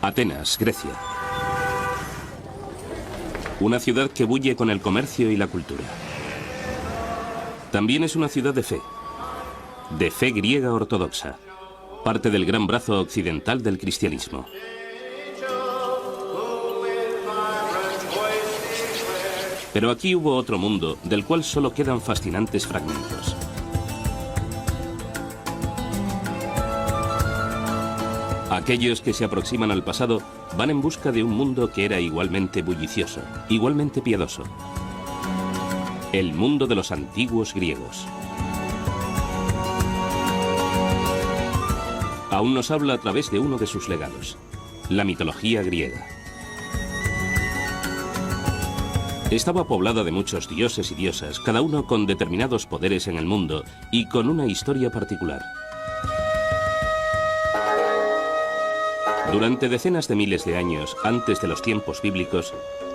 Atenas, Grecia. Una ciudad que bulle con el comercio y la cultura. También es una ciudad de fe griega ortodoxa, parte del gran brazo occidental del cristianismo. Pero aquí hubo otro mundo, del cual solo quedan fascinantes fragmentos. Aquellos que se aproximan al pasado van en busca de un mundo que era igualmente bullicioso, igualmente piadoso. El mundo de los antiguos griegos. Aún nos habla a través de uno de sus legados, la mitología griega. Estaba poblada de muchos dioses y diosas, cada uno con determinados poderes en el mundo y con una historia particular. Durante decenas de miles de años antes de los tiempos bíblicos,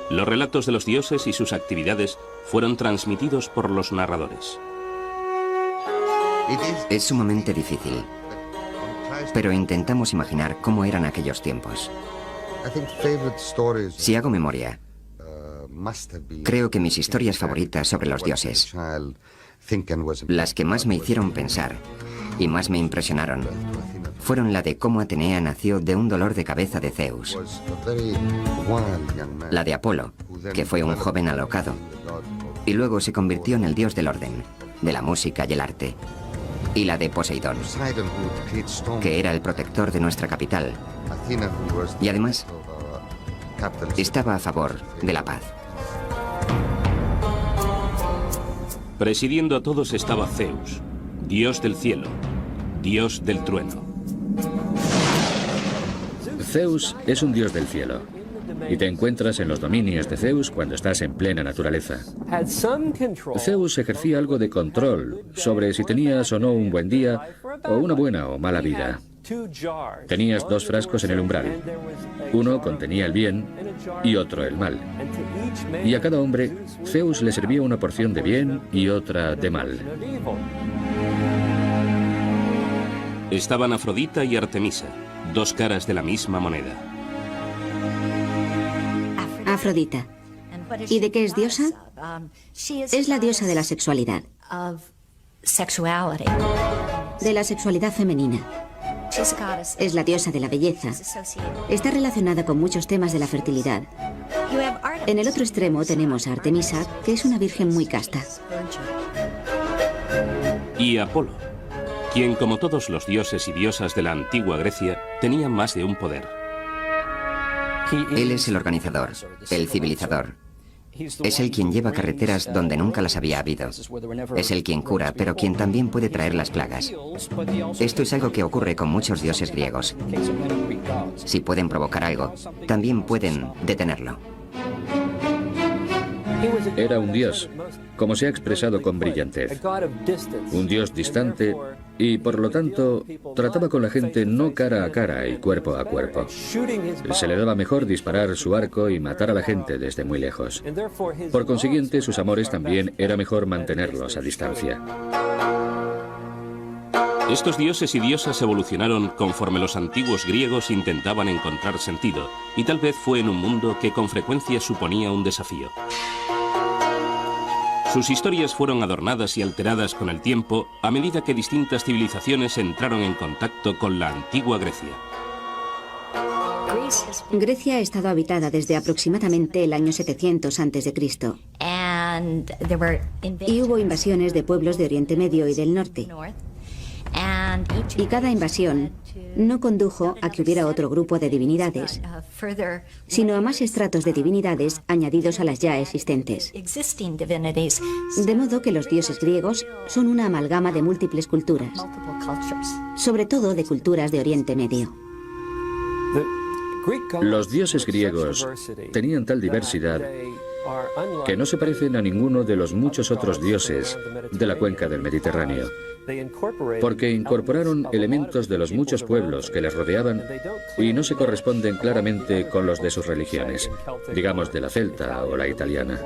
los relatos de los dioses y sus actividades fueron transmitidos por los narradores. Es sumamente difícil, pero intentamos imaginar cómo eran aquellos tiempos. Si hago memoria, creo que mis historias favoritas sobre los dioses, las que más me hicieron pensar y más me impresionaron, fueron la de cómo Atenea nació de un dolor de cabeza de Zeus, la de Apolo, que fue un joven alocado, y luego se convirtió en el dios del orden, de la música y el arte, y la de Poseidón, que era el protector de nuestra capital, y además estaba a favor de la paz. Presidiendo a todos estaba Zeus, dios del cielo, dios del trueno. Zeus es un dios del cielo, y te encuentras en los dominios de Zeus cuando estás en plena naturaleza. Zeus ejercía algo de control sobre si tenías o no un buen día, o una buena o mala vida. Tenías dos frascos en el umbral. Uno contenía el bien y otro el mal. Y a cada hombre, Zeus le servía una porción de bien y otra de mal. Estaban Afrodita y Artemisa, dos caras de la misma moneda. Afrodita. ¿Y de qué es diosa? Es la diosa de la sexualidad. De la sexualidad femenina. Es la diosa de la belleza. Está relacionada con muchos temas de la fertilidad. En el otro extremo tenemos a Artemisa, que es una virgen muy casta. Y Apolo, quien, como todos los dioses y diosas de la antigua Grecia, tenía más de un poder. Él es el organizador, el civilizador. Es el quien lleva carreteras donde nunca las había habido. Es el quien cura, pero quien también puede traer las plagas. Esto es algo que ocurre con muchos dioses griegos. Si pueden provocar algo, también pueden detenerlo. Era un dios, como se ha expresado con brillantez. Un dios distante y, por lo tanto, trataba con la gente no cara a cara y cuerpo a cuerpo. Se le daba mejor disparar su arco y matar a la gente desde muy lejos. Por consiguiente, sus amores también era mejor mantenerlos a distancia. Estos dioses y diosas evolucionaron conforme los antiguos griegos intentaban encontrar sentido, y tal vez fue en un mundo que con frecuencia suponía un desafío. Sus historias fueron adornadas y alteradas con el tiempo a medida que distintas civilizaciones entraron en contacto con la antigua Grecia. Grecia ha estado habitada desde aproximadamente el año 700 a.C. Y hubo invasiones de pueblos de Oriente Medio y del norte. Y cada invasión no condujo a que hubiera otro grupo de divinidades, sino a más estratos de divinidades añadidos a las ya existentes. De modo que los dioses griegos son una amalgama de múltiples culturas, sobre todo de culturas de Oriente Medio. Los dioses griegos tenían tal diversidad que no se parecen a ninguno de los muchos otros dioses de la cuenca del Mediterráneo, porque incorporaron elementos de los muchos pueblos que les rodeaban y no se corresponden claramente con los de sus religiones, digamos de la celta o la italiana.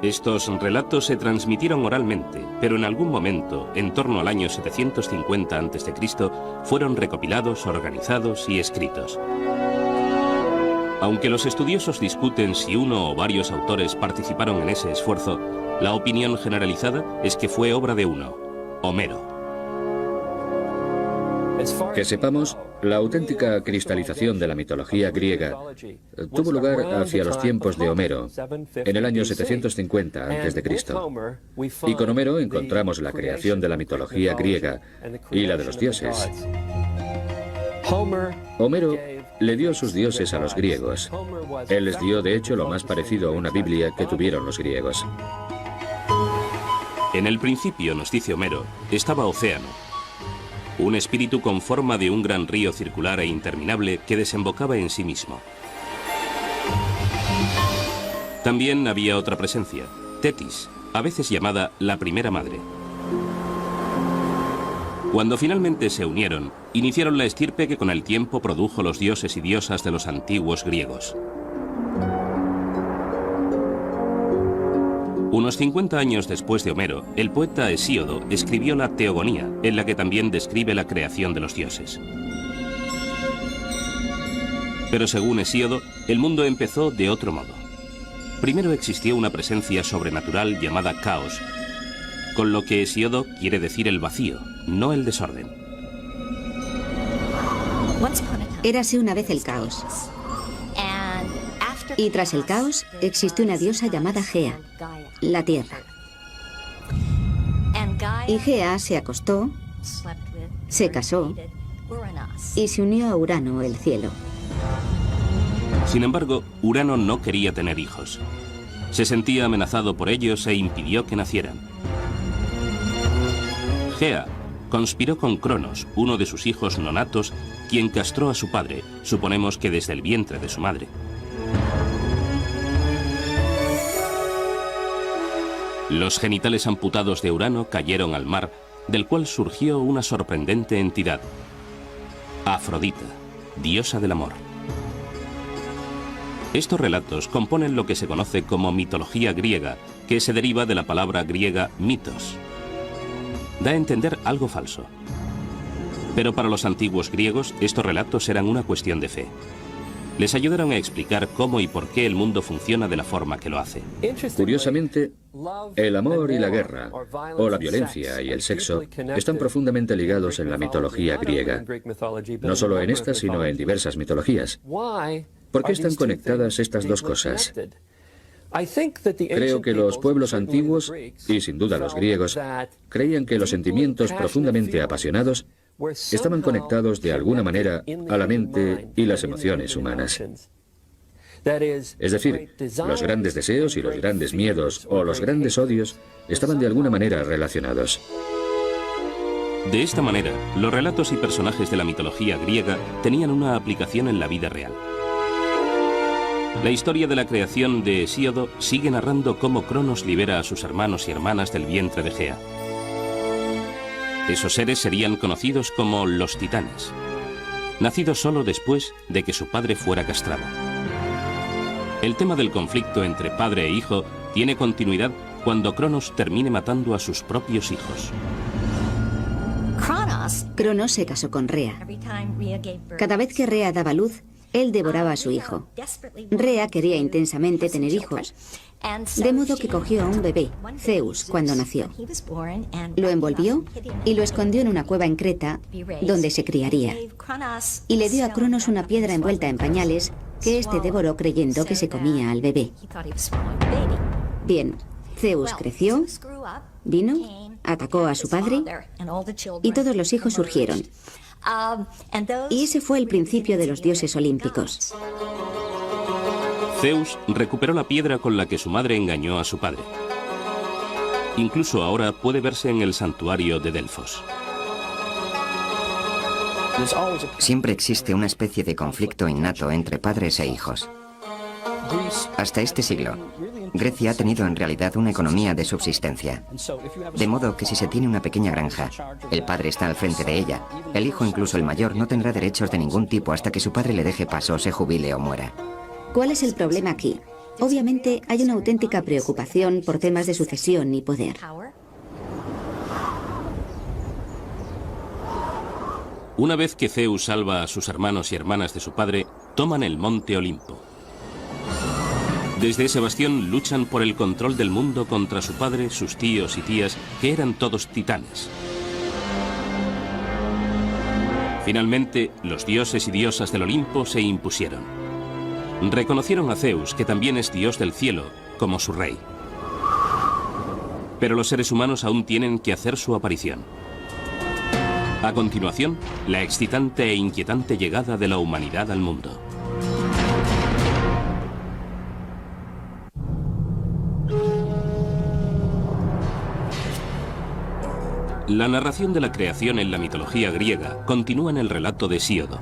Estos relatos se transmitieron oralmente, pero en algún momento, en torno al año 750 a.C., fueron recopilados, organizados y escritos. Aunque los estudiosos discuten si uno o varios autores participaron en ese esfuerzo, la opinión generalizada es que fue obra de uno, Homero. Que sepamos, la auténtica cristalización de la mitología griega tuvo lugar hacia los tiempos de Homero, en el año 750 a.C. Y con Homero encontramos la creación de la mitología griega y la de los dioses. Homero le dio sus dioses a los griegos. Él les dio, de hecho, lo más parecido a una Biblia que tuvieron los griegos. En el principio, nos dice Homero, estaba Océano, un espíritu con forma de un gran río circular e interminable que desembocaba en sí mismo. También había otra presencia, Tetis, a veces llamada la primera madre. Cuando finalmente se unieron, iniciaron la estirpe que con el tiempo produjo los dioses y diosas de los antiguos griegos. Unos 50 años después de Homero, el poeta Hesíodo escribió la Teogonía, en la que también describe la creación de los dioses. Pero según Hesíodo, el mundo empezó de otro modo. Primero existió una presencia sobrenatural llamada caos, con lo que Hesíodo quiere decir el vacío, no el desorden. Érase una vez el caos. Y tras el caos existió una diosa llamada Gea, la tierra. Y Gea se acostó, se casó y se unió a Urano, el cielo. Sin embargo, Urano no quería tener hijos. Se sentía amenazado por ellos e impidió que nacieran. Gea conspiró con Cronos, uno de sus hijos nonatos, quien castró a su padre, suponemos que desde el vientre de su madre. Los genitales amputados de Urano cayeron al mar, del cual surgió una sorprendente entidad, Afrodita, diosa del amor. Estos relatos componen lo que se conoce como mitología griega, que se deriva de la palabra griega mitos. Da a entender algo falso. Pero para los antiguos griegos, estos relatos eran una cuestión de fe. Les ayudaron a explicar cómo y por qué el mundo funciona de la forma que lo hace. Curiosamente, el amor y la guerra, o la violencia y el sexo, están profundamente ligados en la mitología griega. No solo en esta, sino en diversas mitologías. ¿Por qué están conectadas estas dos cosas? Creo que los pueblos antiguos, y sin duda los griegos, creían que los sentimientos profundamente apasionados estaban conectados de alguna manera a la mente y las emociones humanas. Es decir, los grandes deseos y los grandes miedos o los grandes odios estaban de alguna manera relacionados. De esta manera, los relatos y personajes de la mitología griega tenían una aplicación en la vida real. La historia de la creación de Hesíodo sigue narrando cómo Cronos libera a sus hermanos y hermanas del vientre de Gea. Esos seres serían conocidos como los titanes, nacidos solo después de que su padre fuera castrado. El tema del conflicto entre padre e hijo tiene continuidad cuando Cronos termine matando a sus propios hijos. Cronos se casó con Rea. Cada vez que Rea daba luz, él devoraba a su hijo. Rea quería intensamente tener hijos, de modo que cogió a un bebé, Zeus, cuando nació. Lo envolvió y lo escondió en una cueva en Creta, donde se criaría. Y le dio a Cronos una piedra envuelta en pañales que éste devoró creyendo que se comía al bebé. Bien, Zeus creció, vino, atacó a su padre y todos los hijos surgieron. Y ese fue el principio de los dioses olímpicos. Zeus recuperó la piedra con la que su madre engañó a su padre. Incluso ahora puede verse en el santuario de Delfos. Siempre existe una especie de conflicto innato entre padres e hijos. Hasta este siglo, Grecia ha tenido en realidad una economía de subsistencia. De modo que si se tiene una pequeña granja, el padre está al frente de ella. El hijo, incluso el mayor, no tendrá derechos de ningún tipo hasta que su padre le deje paso, se jubile o muera. ¿Cuál es el problema aquí? Obviamente hay una auténtica preocupación por temas de sucesión y poder. Una vez que Zeus salva a sus hermanos y hermanas de su padre, toman el monte Olimpo. Desde ese bastión luchan por el control del mundo contra su padre, sus tíos y tías, que eran todos titanes. Finalmente, los dioses y diosas del Olimpo se impusieron. Reconocieron a Zeus, que también es dios del cielo, como su rey. Pero los seres humanos aún tienen que hacer su aparición. A continuación, la excitante e inquietante llegada de la humanidad al mundo. La narración de la creación en la mitología griega continúa en el relato de Hesíodo.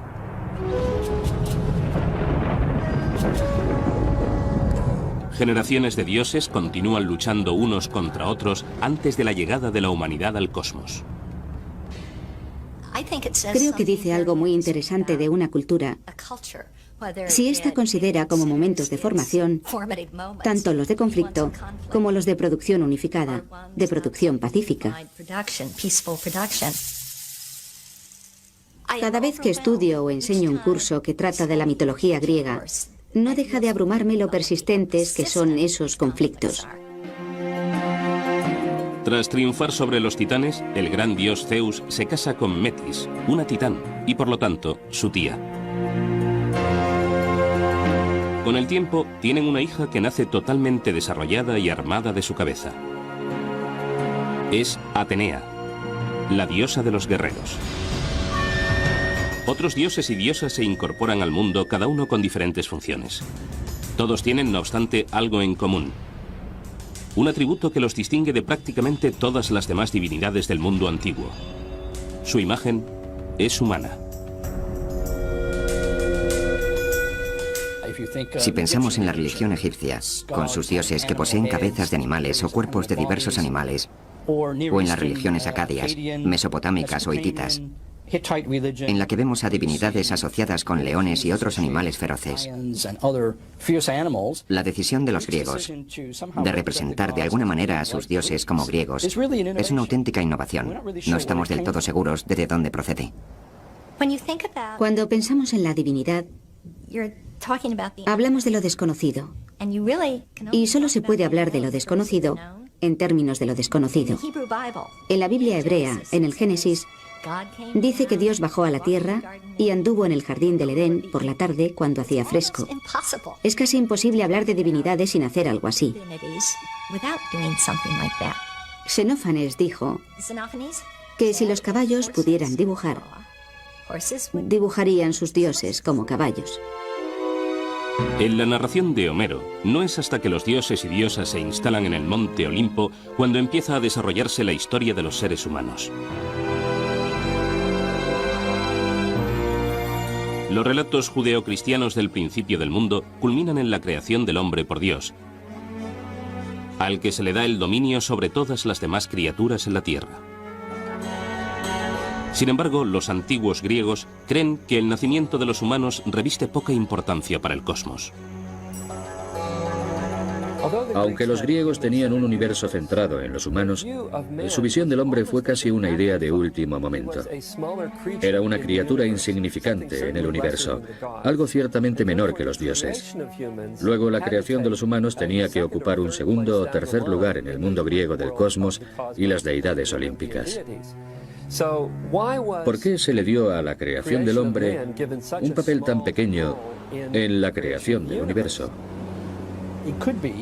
Generaciones de dioses continúan luchando unos contra otros antes de la llegada de la humanidad al cosmos. Creo que dice algo muy interesante de una cultura. Si ésta considera como momentos de formación tanto los de conflicto como los de producción unificada, de producción pacífica. Cada vez que estudio o enseño un curso que trata de la mitología griega, no deja de abrumarme lo persistentes que son esos conflictos. Tras triunfar sobre los titanes, el gran dios Zeus se casa con Metis, una titán, y por lo tanto, su tía. Con el tiempo, tienen una hija que nace totalmente desarrollada y armada de su cabeza. Es Atenea, la diosa de los guerreros. Otros dioses y diosas se incorporan al mundo, cada uno con diferentes funciones. Todos tienen, no obstante, algo en común. Un atributo que los distingue de prácticamente todas las demás divinidades del mundo antiguo. Su imagen es humana. Si pensamos en la religión egipcia, con sus dioses que poseen cabezas de animales o cuerpos de diversos animales, o en las religiones acadias, mesopotámicas o hititas, en la que vemos a divinidades asociadas con leones y otros animales feroces. La decisión de los griegos de representar de alguna manera a sus dioses como griegos es una auténtica innovación. No estamos del todo seguros de dónde procede. Cuando pensamos en la divinidad, hablamos de lo desconocido. Y solo se puede hablar de lo desconocido en términos de lo desconocido. En la Biblia hebrea, en el Génesis, dice que Dios bajó a la tierra y anduvo en el jardín del Edén por la tarde cuando hacía fresco. Es casi imposible hablar de divinidades sin hacer algo así. Xenófanes dijo que si los caballos pudieran dibujar, dibujarían sus dioses como caballos. En la narración de Homero, no es hasta que los dioses y diosas se instalan en el monte Olimpo cuando empieza a desarrollarse la historia de los seres humanos. Los relatos judeocristianos del principio del mundo culminan en la creación del hombre por Dios, al que se le da el dominio sobre todas las demás criaturas en la tierra. Sin embargo, los antiguos griegos creen que el nacimiento de los humanos reviste poca importancia para el cosmos. Aunque los griegos tenían un universo centrado en los humanos, su visión del hombre fue casi una idea de último momento. Era una criatura insignificante en el universo, algo ciertamente menor que los dioses. Luego, la creación de los humanos tenía que ocupar un segundo o tercer lugar en el mundo griego del cosmos y las deidades olímpicas. ¿Por qué se le dio a la creación del hombre un papel tan pequeño en la creación del universo?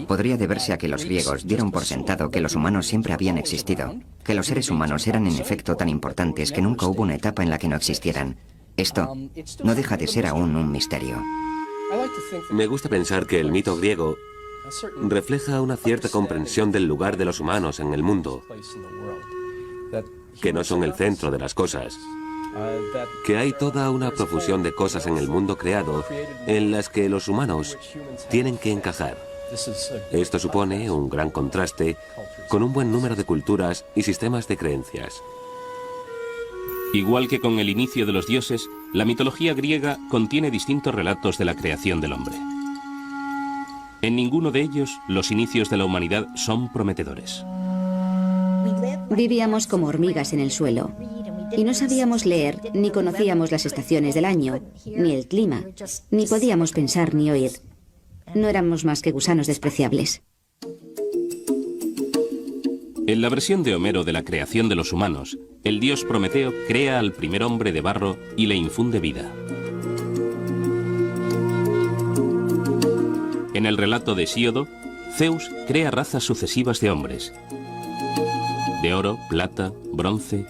Podría deberse a que los griegos dieron por sentado que los humanos siempre habían existido, que los seres humanos eran en efecto tan importantes que nunca hubo una etapa en la que no existieran. Esto no deja de ser aún un misterio. Me gusta pensar que el mito griego refleja una cierta comprensión del lugar de los humanos en el mundo, que no son el centro de las cosas, que hay toda una profusión de cosas en el mundo creado en las que los humanos tienen que encajar. Esto supone un gran contraste con un buen número de culturas y sistemas de creencias. Igual que con el inicio de los dioses, la mitología griega contiene distintos relatos de la creación del hombre. En ninguno de ellos los inicios de la humanidad son prometedores. Vivíamos como hormigas en el suelo y no sabíamos leer ni conocíamos las estaciones del año, ni el clima, ni podíamos pensar ni oír. No éramos más que gusanos despreciables. En la versión de Homero de la creación de los humanos, el dios Prometeo crea al primer hombre de barro y le infunde vida. En el relato de Hesíodo, Zeus crea razas sucesivas de hombres, de oro, plata, bronce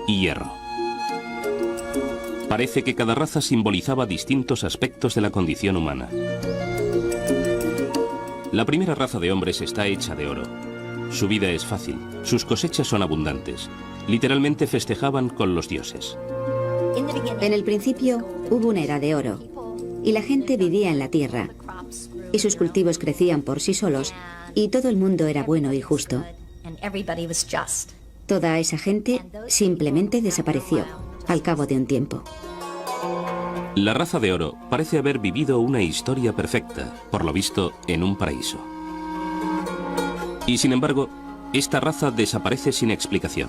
y hierro. Parece que cada raza simbolizaba distintos aspectos de la condición humana. La primera raza de hombres está hecha de oro. Su vida es fácil, sus cosechas son abundantes. Literalmente festejaban con los dioses. En el principio hubo una era de oro y la gente vivía en la tierra y sus cultivos crecían por sí solos y todo el mundo era bueno y justo. Toda esa gente simplemente desapareció al cabo de un tiempo. La raza de oro parece haber vivido una historia perfecta, por lo visto, en un paraíso. Y sin embargo, esta raza desaparece sin explicación.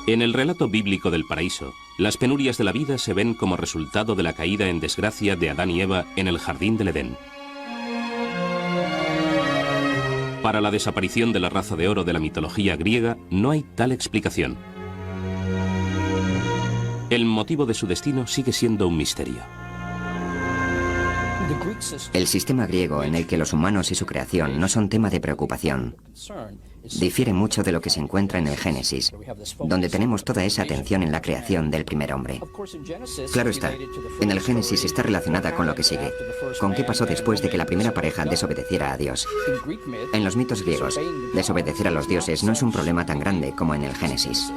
En el relato bíblico del paraíso, las penurias de la vida se ven como resultado de la caída en desgracia de Adán y Eva en el jardín del Edén. Para la desaparición de la raza de oro de la mitología griega no hay tal explicación. El motivo de su destino sigue siendo un misterio. El sistema griego en el que los humanos y su creación no son tema de preocupación difiere mucho de lo que se encuentra en el Génesis, donde tenemos toda esa atención en la creación del primer hombre. Claro está, en el Génesis está relacionada con lo que sigue, con qué pasó después de que la primera pareja desobedeciera a Dios. En los mitos griegos, desobedecer a los dioses no es un problema tan grande como en el Génesis.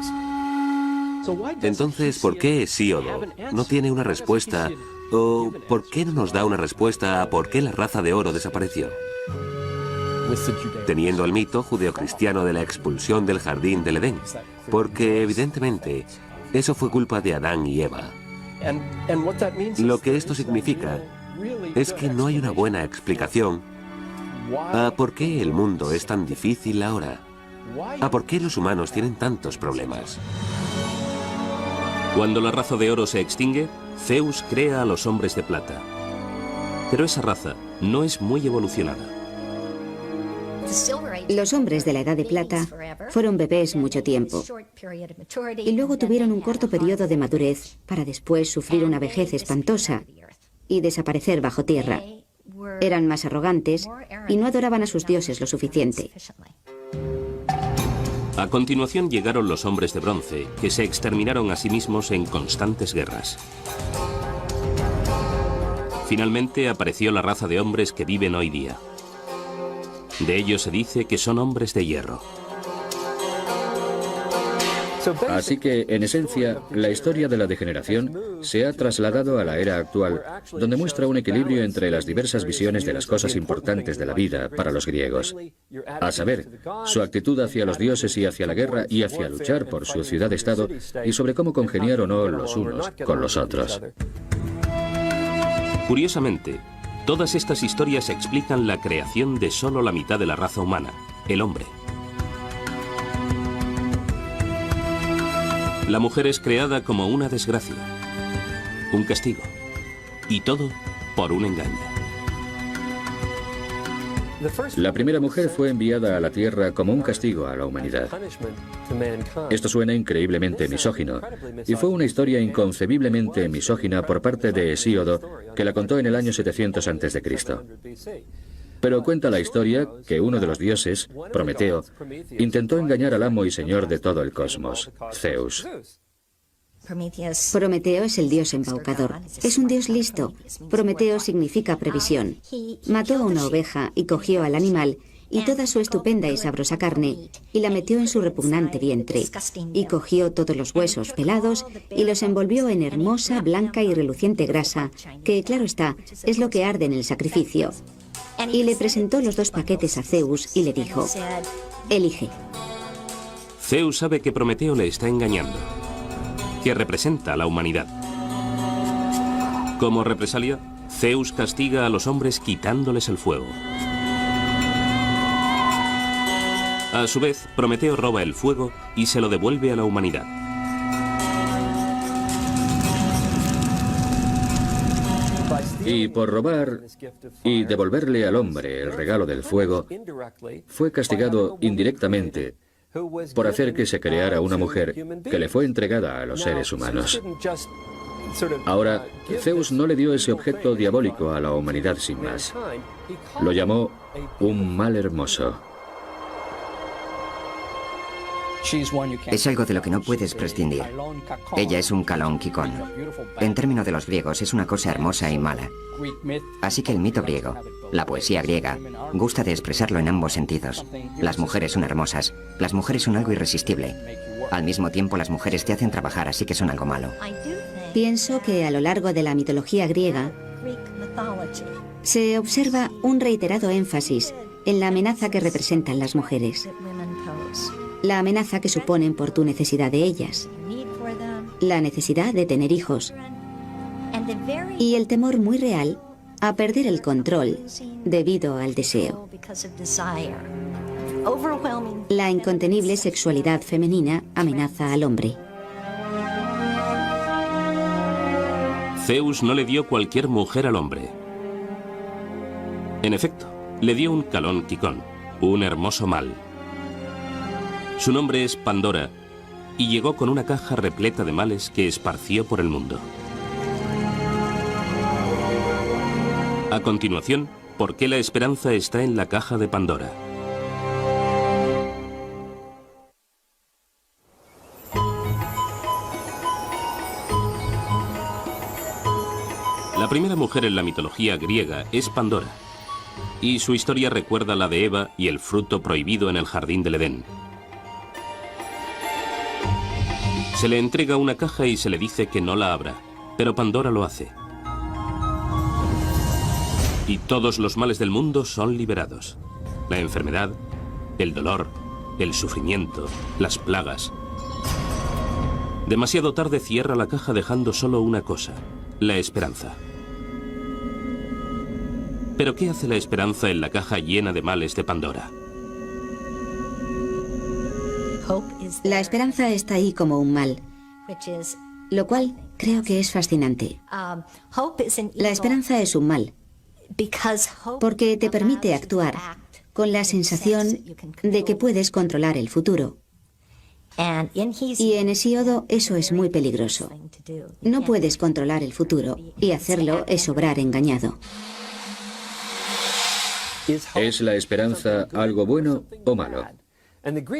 Entonces, ¿por qué Hesíodo no tiene una respuesta? ¿O por qué no nos da una respuesta a por qué la raza de oro desapareció? Teniendo el mito judeocristiano de la expulsión del jardín del Edén, porque evidentemente eso fue culpa de Adán y Eva. Lo que esto significa es que no hay una buena explicación a por qué el mundo es tan difícil ahora, a por qué los humanos tienen tantos problemas. Cuando la raza de oro se extingue, Zeus crea a los hombres de plata. Pero esa raza no es muy evolucionada. Los hombres de la Edad de Plata fueron bebés mucho tiempo y luego tuvieron un corto periodo de madurez para después sufrir una vejez espantosa y desaparecer bajo tierra. Eran más arrogantes y no adoraban a sus dioses lo suficiente. A continuación llegaron los hombres de bronce, que se exterminaron a sí mismos en constantes guerras. Finalmente apareció la raza de hombres que viven hoy día. De ellos se dice que son hombres de hierro. Así que, en esencia, la historia de la degeneración se ha trasladado a la era actual, donde muestra un equilibrio entre las diversas visiones de las cosas importantes de la vida para los griegos. A saber, su actitud hacia los dioses y hacia la guerra y hacia luchar por su ciudad-estado y sobre cómo congeniar o no los unos con los otros. Curiosamente, todas estas historias explican la creación de solo la mitad de la raza humana, el hombre. La mujer es creada como una desgracia, un castigo, y todo por un engaño. La primera mujer fue enviada a la Tierra como un castigo a la humanidad. Esto suena increíblemente misógino, y fue una historia inconcebiblemente misógina por parte de Hesíodo, que la contó en el año 700 a.C. Pero cuenta la historia que uno de los dioses, Prometeo, intentó engañar al amo y señor de todo el cosmos, Zeus. Prometeo es el dios embaucador. Es un dios listo. Prometeo significa previsión. Mató a una oveja y cogió al animal y toda su estupenda y sabrosa carne y la metió en su repugnante vientre. Y cogió todos los huesos pelados y los envolvió en hermosa, blanca y reluciente grasa, que, claro está, es lo que arde en el sacrificio. Y le presentó los 2 paquetes a Zeus y le dijo: elige. Zeus sabe que Prometeo le está engañando, que representa a la humanidad. Como represalia, Zeus castiga a los hombres quitándoles el fuego. A su vez, Prometeo roba el fuego y se lo devuelve a la humanidad. Y por robar y devolverle al hombre el regalo del fuego, fue castigado indirectamente por hacer que se creara una mujer que le fue entregada a los seres humanos. Ahora, Zeus no le dio ese objeto diabólico a la humanidad sin más. Lo llamó un mal hermoso. Es algo de lo que no puedes prescindir. Ella es un Kalón Kikón. En términos de los griegos, es una cosa hermosa y mala. Así que el mito griego, la poesía griega, gusta de expresarlo en ambos sentidos. Las mujeres son hermosas. Las mujeres son algo irresistible. Al mismo tiempo, las mujeres te hacen trabajar, así que son algo malo. Pienso que a lo largo de la mitología griega se observa un reiterado énfasis en la amenaza que representan las mujeres. La amenaza que suponen por tu necesidad de ellas, la necesidad de tener hijos y el temor muy real a perder el control debido al deseo. La incontenible sexualidad femenina amenaza al hombre. Zeus no le dio cualquier mujer al hombre. En efecto, le dio un Kalón Kikón, un hermoso mal. Su nombre es Pandora, y llegó con una caja repleta de males que esparció por el mundo. A continuación, ¿por qué la esperanza está en la caja de Pandora? La primera mujer en la mitología griega es Pandora, y su historia recuerda la de Eva y el fruto prohibido en el jardín del Edén. Se le entrega una caja y se le dice que no la abra, pero Pandora lo hace. Y todos los males del mundo son liberados. La enfermedad, el dolor, el sufrimiento, las plagas. Demasiado tarde cierra la caja dejando solo una cosa, la esperanza. ¿Pero qué hace la esperanza en la caja llena de males de Pandora? La esperanza está ahí como un mal, lo cual creo que es fascinante. La esperanza es un mal, porque te permite actuar con la sensación de que puedes controlar el futuro. Y en Hesíodo eso es muy peligroso. No puedes controlar el futuro, y hacerlo es obrar engañado. ¿Es la esperanza algo bueno o malo?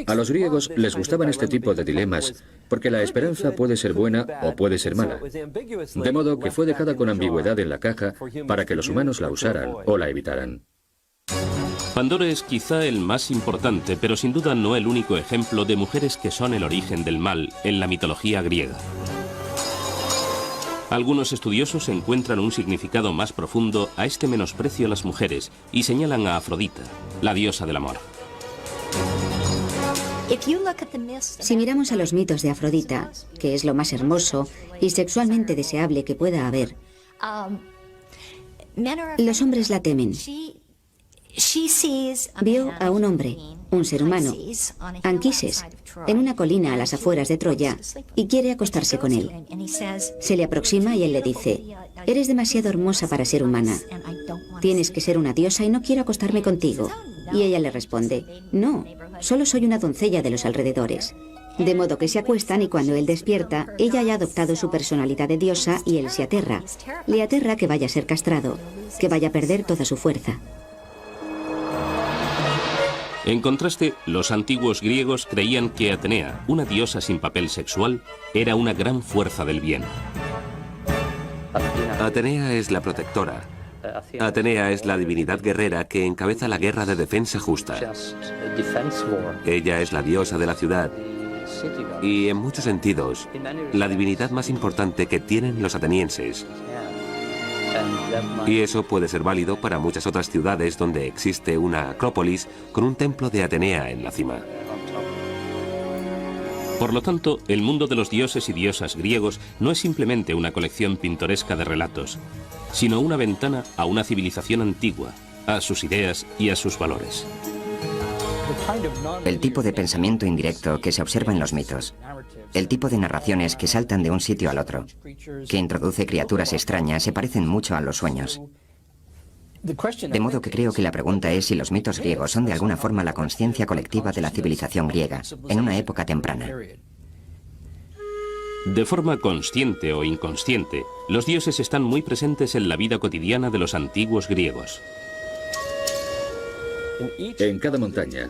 A los griegos les gustaban este tipo de dilemas, porque la esperanza puede ser buena o puede ser mala. De modo que fue dejada con ambigüedad en la caja para que los humanos la usaran o la evitaran. Pandora es quizá el más importante, pero sin duda no el único ejemplo de mujeres que son el origen del mal en la mitología griega. Algunos estudiosos encuentran un significado más profundo a este menosprecio a las mujeres y señalan a Afrodita, la diosa del amor. Si miramos a los mitos de Afrodita, que es lo más hermoso y sexualmente deseable que pueda haber, los hombres la temen. Vio a un hombre, un ser humano, Anquises, en una colina a las afueras de Troya y quiere acostarse con él. Se le aproxima y él le dice: «Eres demasiado hermosa para ser humana. Tienes que ser una diosa y no quiero acostarme contigo». Y ella le responde: «No, solo soy una doncella de los alrededores». De modo que se acuestan y cuando él despierta, ella ya ha adoptado su personalidad de diosa y él se aterra. Le aterra que vaya a ser castrado, que vaya a perder toda su fuerza. En contraste, los antiguos griegos creían que Atenea, una diosa sin papel sexual, era una gran fuerza del bien. Atenea es la protectora. Atenea es la divinidad guerrera que encabeza la guerra de defensa justa. Ella es la diosa de la ciudad y, en muchos sentidos, la divinidad más importante que tienen los atenienses. Y eso puede ser válido para muchas otras ciudades donde existe una acrópolis con un templo de Atenea en la cima. Por lo tanto, el mundo de los dioses y diosas griegos no es simplemente una colección pintoresca de relatos. sino una ventana a una civilización antigua, a sus ideas y a sus valores. El tipo de pensamiento indirecto que se observa en los mitos, el tipo de narraciones que saltan de un sitio al otro, que introduce criaturas extrañas, se parecen mucho a los sueños. De modo que creo que la pregunta es si los mitos griegos son de alguna forma la conciencia colectiva de la civilización griega, en una época temprana. De forma consciente o inconsciente, los dioses están muy presentes en la vida cotidiana de los antiguos griegos. En cada montaña,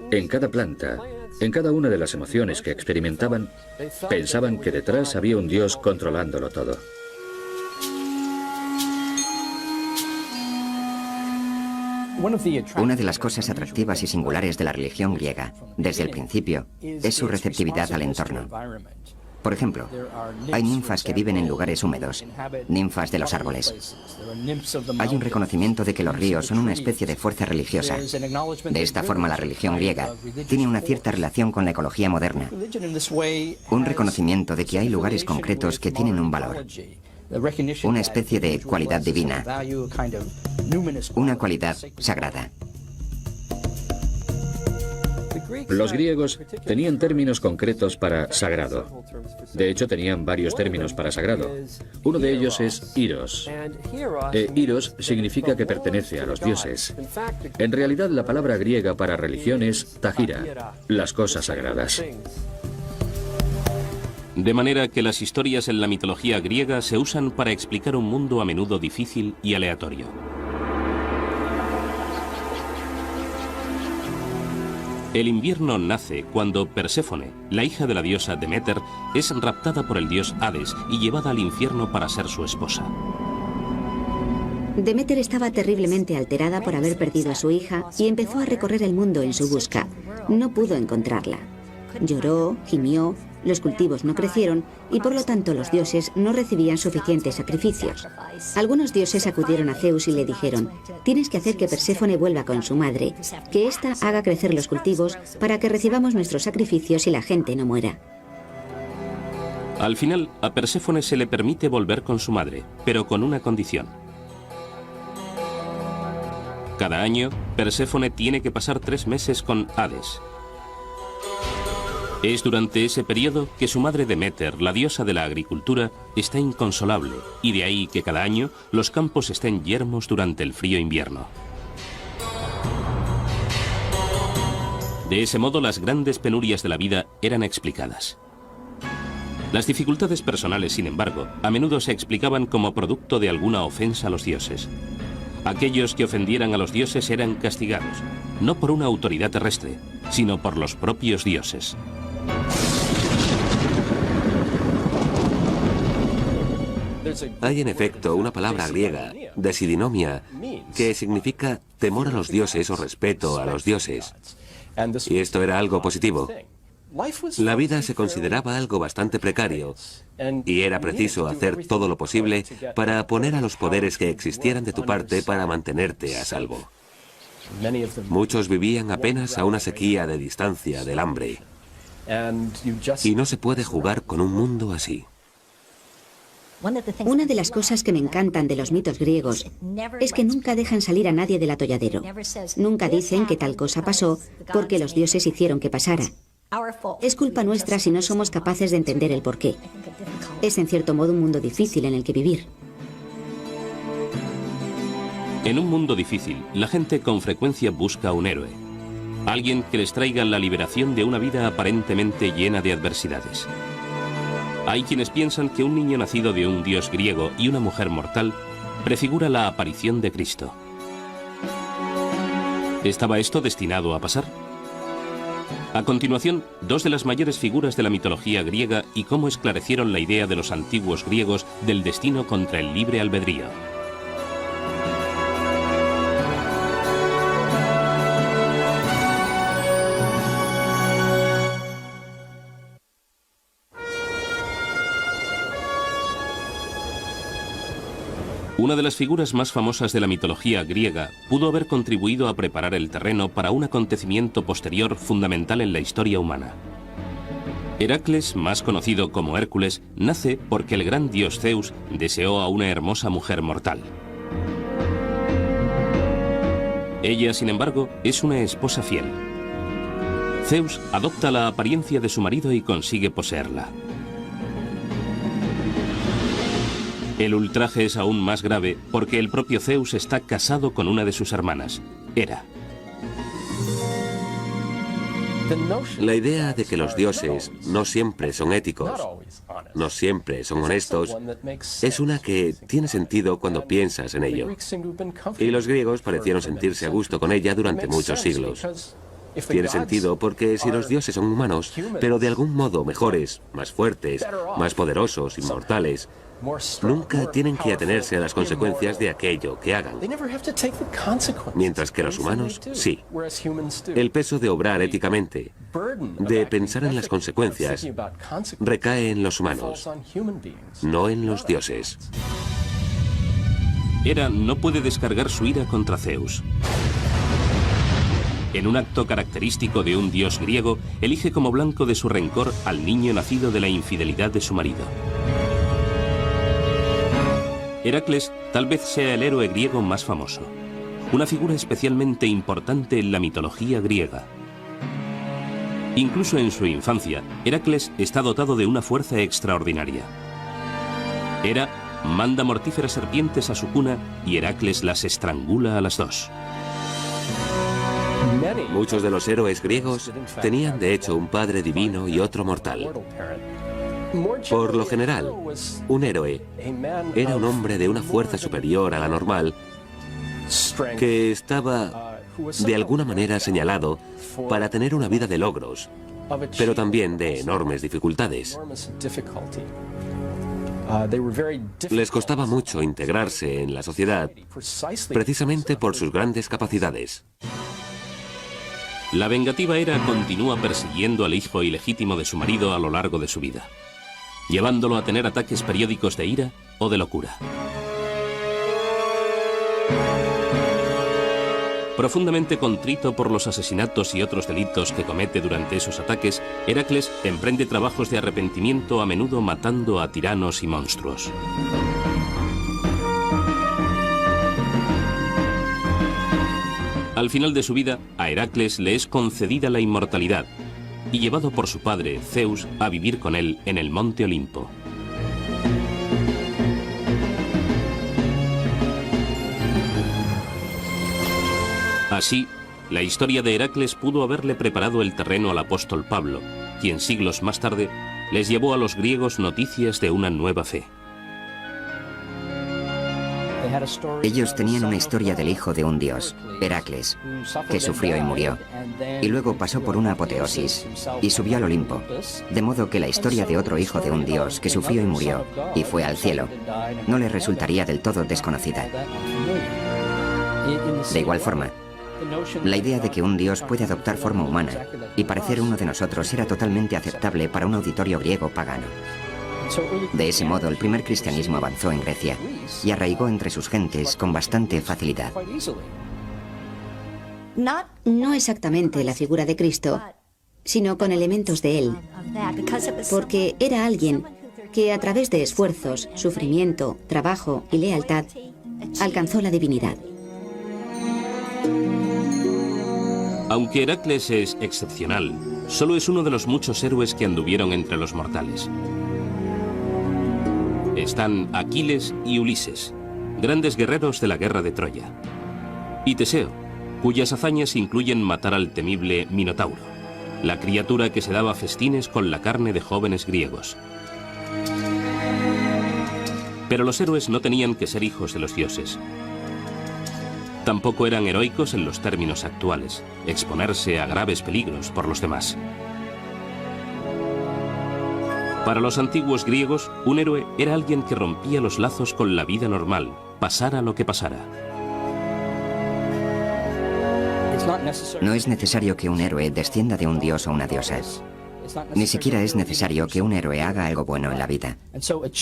en cada planta, en cada una de las emociones que experimentaban, pensaban que detrás había un dios controlándolo todo. Una de las cosas atractivas y singulares de la religión griega, desde el principio, es su receptividad al entorno. Por ejemplo, hay ninfas que viven en lugares húmedos, ninfas de los árboles. Hay un reconocimiento de que los ríos son una especie de fuerza religiosa. De esta forma, la religión griega tiene una cierta relación con la ecología moderna. Un reconocimiento de que hay lugares concretos que tienen un valor. Una especie de cualidad divina. Una cualidad sagrada. Los griegos tenían términos concretos para sagrado. De hecho, tenían varios términos para sagrado. Uno de ellos es Iros. Iros significa que pertenece a los dioses. En realidad, la palabra griega para religión es tagira, las cosas sagradas. De manera que las historias en la mitología griega se usan para explicar un mundo a menudo difícil y aleatorio. El invierno nace cuando Perséfone, la hija de la diosa Deméter, es raptada por el dios Hades y llevada al infierno para ser su esposa. Deméter estaba terriblemente alterada por haber perdido a su hija y empezó a recorrer el mundo en su busca. No pudo encontrarla. Lloró, gimió, los cultivos no crecieron y por lo tanto los dioses no recibían suficientes sacrificios. Algunos dioses acudieron a Zeus y le dijeron: tienes que hacer que Perséfone vuelva con su madre, que ésta haga crecer los cultivos para que recibamos nuestros sacrificios y la gente no muera. Al final, a Perséfone se le permite volver con su madre, pero con una condición. Cada año, Perséfone tiene que pasar 3 meses con Hades. Es durante ese periodo que su madre Deméter, la diosa de la agricultura, está inconsolable, y de ahí que cada año los campos estén yermos durante el frío invierno. De ese modo, las grandes penurias de la vida eran explicadas. Las dificultades personales, sin embargo, a menudo se explicaban como producto de alguna ofensa a los dioses. Aquellos que ofendieran a los dioses eran castigados, no por una autoridad terrestre, sino por los propios dioses. Hay en efecto una palabra griega, desidinomia, que significa temor a los dioses o respeto a los dioses. Y esto era algo positivo. La vida se consideraba algo bastante precario y era preciso hacer todo lo posible para poner a los poderes que existieran de tu parte para mantenerte a salvo. Muchos vivían apenas a una sequía de distancia del hambre. Y no se puede jugar con un mundo así. Una de las cosas que me encantan de los mitos griegos es que nunca dejan salir a nadie del atolladero. Nunca dicen que tal cosa pasó porque los dioses hicieron que pasara. Es culpa nuestra si no somos capaces de entender el porqué. Es en cierto modo un mundo difícil en el que vivir. En un mundo difícil, la gente con frecuencia busca un héroe. Alguien que les traiga la liberación de una vida aparentemente llena de adversidades. Hay quienes piensan que un niño nacido de un dios griego y una mujer mortal prefigura la aparición de Cristo. ¿Estaba esto destinado a pasar? A continuación, 2 de las mayores figuras de la mitología griega y cómo esclarecieron la idea de los antiguos griegos del destino contra el libre albedrío. Una de las figuras más famosas de la mitología griega pudo haber contribuido a preparar el terreno para un acontecimiento posterior fundamental en la historia humana. Heracles, más conocido como Hércules, nace porque el gran dios Zeus deseó a una hermosa mujer mortal. Ella, sin embargo, es una esposa fiel. Zeus adopta la apariencia de su marido y consigue poseerla. El ultraje es aún más grave porque el propio Zeus está casado con una de sus hermanas, Hera. La idea de que los dioses no siempre son éticos, no siempre son honestos, es una que tiene sentido cuando piensas en ello. Y los griegos parecieron sentirse a gusto con ella durante muchos siglos. Tiene sentido porque si los dioses son humanos, pero de algún modo mejores, más fuertes, más poderosos, inmortales, nunca tienen que atenerse a las consecuencias de aquello que hagan. Mientras que los humanos, sí. El peso de obrar éticamente, de pensar en las consecuencias, recae en los humanos, no en los dioses. Hera no puede descargar su ira contra Zeus. En un acto característico de un dios griego, elige como blanco de su rencor al niño nacido de la infidelidad de su marido. Heracles tal vez sea el héroe griego más famoso, una figura especialmente importante en la mitología griega. Incluso en su infancia, Heracles está dotado de una fuerza extraordinaria. Hera manda mortíferas serpientes a su cuna y Heracles las estrangula a las dos. Muchos de los héroes griegos tenían de hecho un padre divino y otro mortal. Por lo general, un héroe era un hombre de una fuerza superior a la normal que estaba de alguna manera señalado para tener una vida de logros, pero también de enormes dificultades. Les costaba mucho integrarse en la sociedad precisamente por sus grandes capacidades. La vengativa Hera continúa persiguiendo al hijo ilegítimo de su marido a lo largo de su vida, llevándolo a tener ataques periódicos de ira o de locura. Profundamente contrito por los asesinatos y otros delitos que comete durante esos ataques, Heracles emprende trabajos de arrepentimiento, a menudo matando a tiranos y monstruos. Al final de su vida, a Heracles le es concedida la inmortalidad y llevado por su padre, Zeus, a vivir con él en el monte Olimpo. Así, la historia de Heracles pudo haberle preparado el terreno al apóstol Pablo, quien siglos más tarde les llevó a los griegos noticias de una nueva fe. Ellos tenían una historia del hijo de un dios, Heracles, que sufrió y murió, y luego pasó por una apoteosis y subió al Olimpo, de modo que la historia de otro hijo de un dios que sufrió y murió y fue al cielo no les resultaría del todo desconocida. De igual forma, la idea de que un dios puede adoptar forma humana y parecer uno de nosotros era totalmente aceptable para un auditorio griego pagano. De ese modo, el primer cristianismo avanzó en Grecia y arraigó entre sus gentes con bastante facilidad. No exactamente la figura de Cristo, sino con elementos de él, porque era alguien que a través de esfuerzos, sufrimiento, trabajo y lealtad alcanzó la divinidad. Aunque Heracles es excepcional, solo es uno de los muchos héroes que anduvieron entre los mortales. Están Aquiles y Ulises, grandes guerreros de la guerra de Troya, y Teseo, cuyas hazañas incluyen matar al temible Minotauro, la criatura que se daba festines con la carne de jóvenes griegos. Pero los héroes no tenían que ser hijos de los dioses. Tampoco eran heroicos en los términos actuales, exponerse a graves peligros por los demás. Para los antiguos griegos, un héroe era alguien que rompía los lazos con la vida normal, pasara lo que pasara. No es necesario que un héroe descienda de un dios o una diosa. Ni siquiera es necesario que un héroe haga algo bueno en la vida.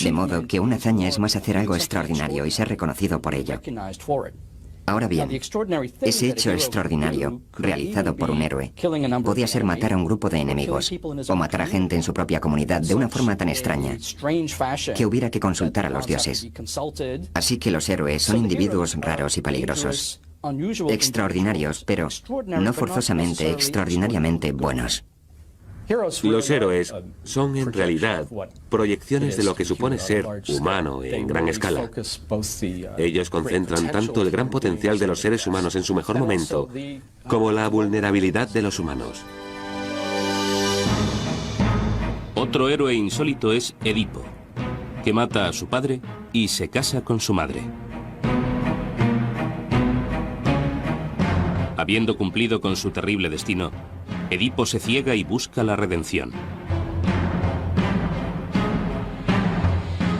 De modo que una hazaña es más hacer algo extraordinario y ser reconocido por ello. Ahora bien, ese hecho extraordinario, realizado por un héroe, podía ser matar a un grupo de enemigos, o matar a gente en su propia comunidad de una forma tan extraña que hubiera que consultar a los dioses. Así que los héroes son individuos raros y peligrosos, extraordinarios, pero no forzosamente extraordinariamente buenos. Los héroes son en realidad proyecciones de lo que supone ser humano en gran escala. Ellos concentran tanto el gran potencial de los seres humanos en su mejor momento como la vulnerabilidad de los humanos. Otro héroe insólito es Edipo, que mata a su padre y se casa con su madre. Habiendo cumplido con su terrible destino, Edipo se ciega y busca la redención.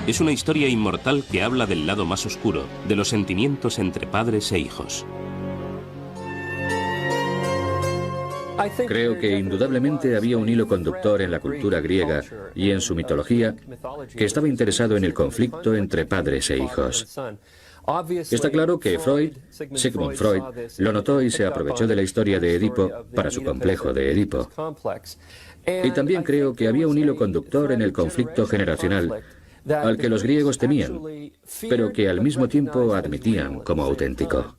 Es una historia inmortal que habla del lado más oscuro, de los sentimientos entre padres e hijos. Creo que indudablemente había un hilo conductor en la cultura griega y en su mitología que estaba interesado en el conflicto entre padres e hijos. Está claro que Sigmund Freud, lo notó y se aprovechó de la historia de Edipo para su complejo de Edipo. Y también creo que había un hilo conductor en el conflicto generacional al que los griegos temían, pero que al mismo tiempo admitían como auténtico.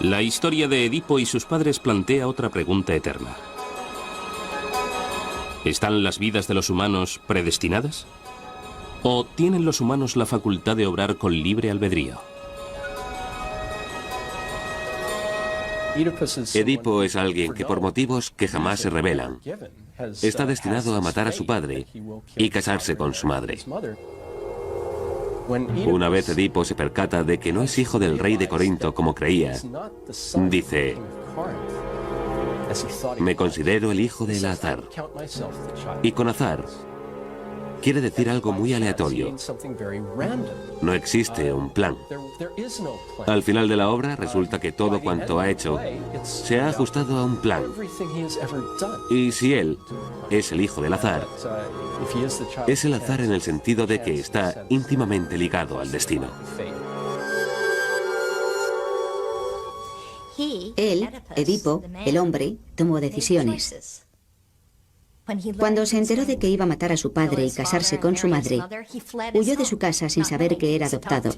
La historia de Edipo y sus padres plantea otra pregunta eterna. ¿Están las vidas de los humanos predestinadas? ¿O tienen los humanos la facultad de obrar con libre albedrío? Edipo es alguien que por motivos que jamás se revelan, está destinado a matar a su padre y casarse con su madre. Una vez Edipo se percata de que no es hijo del rey de Corinto como creía, dice: me considero el hijo del azar. Y con azar quiere decir algo muy aleatorio. No existe un plan. Al final de la obra resulta que todo cuanto ha hecho se ha ajustado a un plan. Y si él es el hijo del azar, es el azar en el sentido de que está íntimamente ligado al destino. Él, Edipo, el hombre, tomó decisiones. Cuando se enteró de que iba a matar a su padre y casarse con su madre, huyó de su casa sin saber que era adoptado.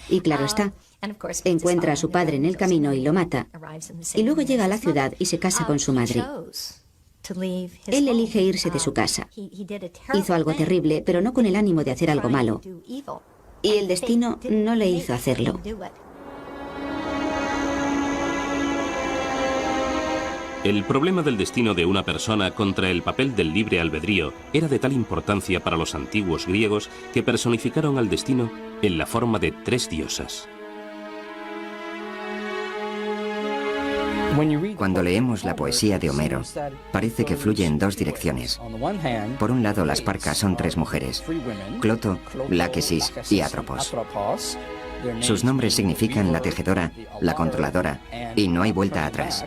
Y claro está, encuentra a su padre en el camino y lo mata. Y luego llega a la ciudad y se casa con su madre. Él elige irse de su casa. Hizo algo terrible, pero no con el ánimo de hacer algo malo. Y el destino no le hizo hacerlo. El problema del destino de una persona contra el papel del libre albedrío era de tal importancia para los antiguos griegos que personificaron al destino en la forma de 3 diosas. Cuando leemos la poesía de Homero, parece que fluye en 2 direcciones. Por un lado, las Parcas son 3 mujeres: Cloto, Láquesis y Atropos. Sus nombres significan la tejedora, la controladora, y no hay vuelta atrás.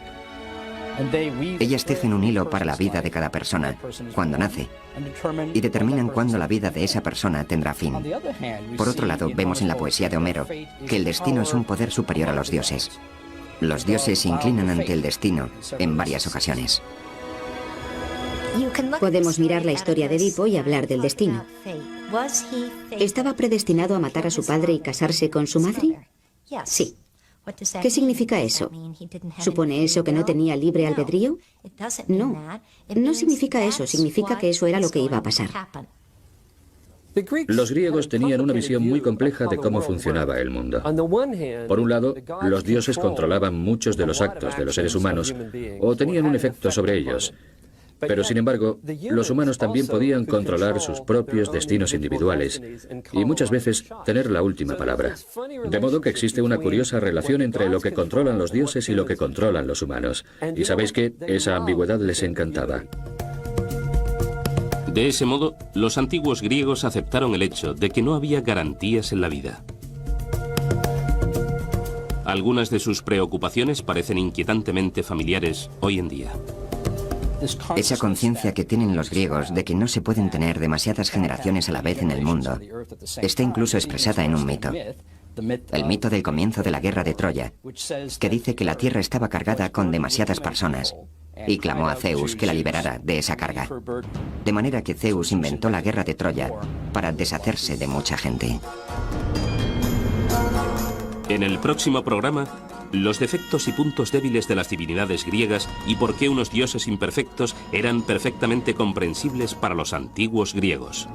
Ellas tejen un hilo para la vida de cada persona cuando nace y determinan cuándo la vida de esa persona tendrá fin. Por otro lado, vemos en la poesía de Homero que el destino es un poder superior a los dioses. Los dioses se inclinan ante el destino en varias ocasiones. Podemos mirar la historia de Edipo y hablar del destino. ¿Estaba predestinado a matar a su padre y casarse con su madre? Sí. ¿Qué significa eso? ¿Supone eso que no tenía libre albedrío? No, no significa eso, significa que eso era lo que iba a pasar. Los griegos tenían una visión muy compleja de cómo funcionaba el mundo. Por un lado, los dioses controlaban muchos de los actos de los seres humanos o tenían un efecto sobre ellos. Pero sin embargo, los humanos también podían controlar sus propios destinos individuales y muchas veces tener la última palabra. De modo que existe una curiosa relación entre lo que controlan los dioses y lo que controlan los humanos. Y sabéis que esa ambigüedad les encantaba. De ese modo, los antiguos griegos aceptaron el hecho de que no había garantías en la vida. Algunas de sus preocupaciones parecen inquietantemente familiares hoy en día. Esa conciencia que tienen los griegos de que no se pueden tener demasiadas generaciones a la vez en el mundo está incluso expresada en un mito. el mito del comienzo de la guerra de Troya, que dice que la tierra estaba cargada con demasiadas personas, y clamó a Zeus que la liberara de esa carga. De manera que Zeus inventó la guerra de Troya para deshacerse de mucha gente. En el próximo programa, los defectos y puntos débiles de las divinidades griegas y por qué unos dioses imperfectos eran perfectamente comprensibles para los antiguos griegos.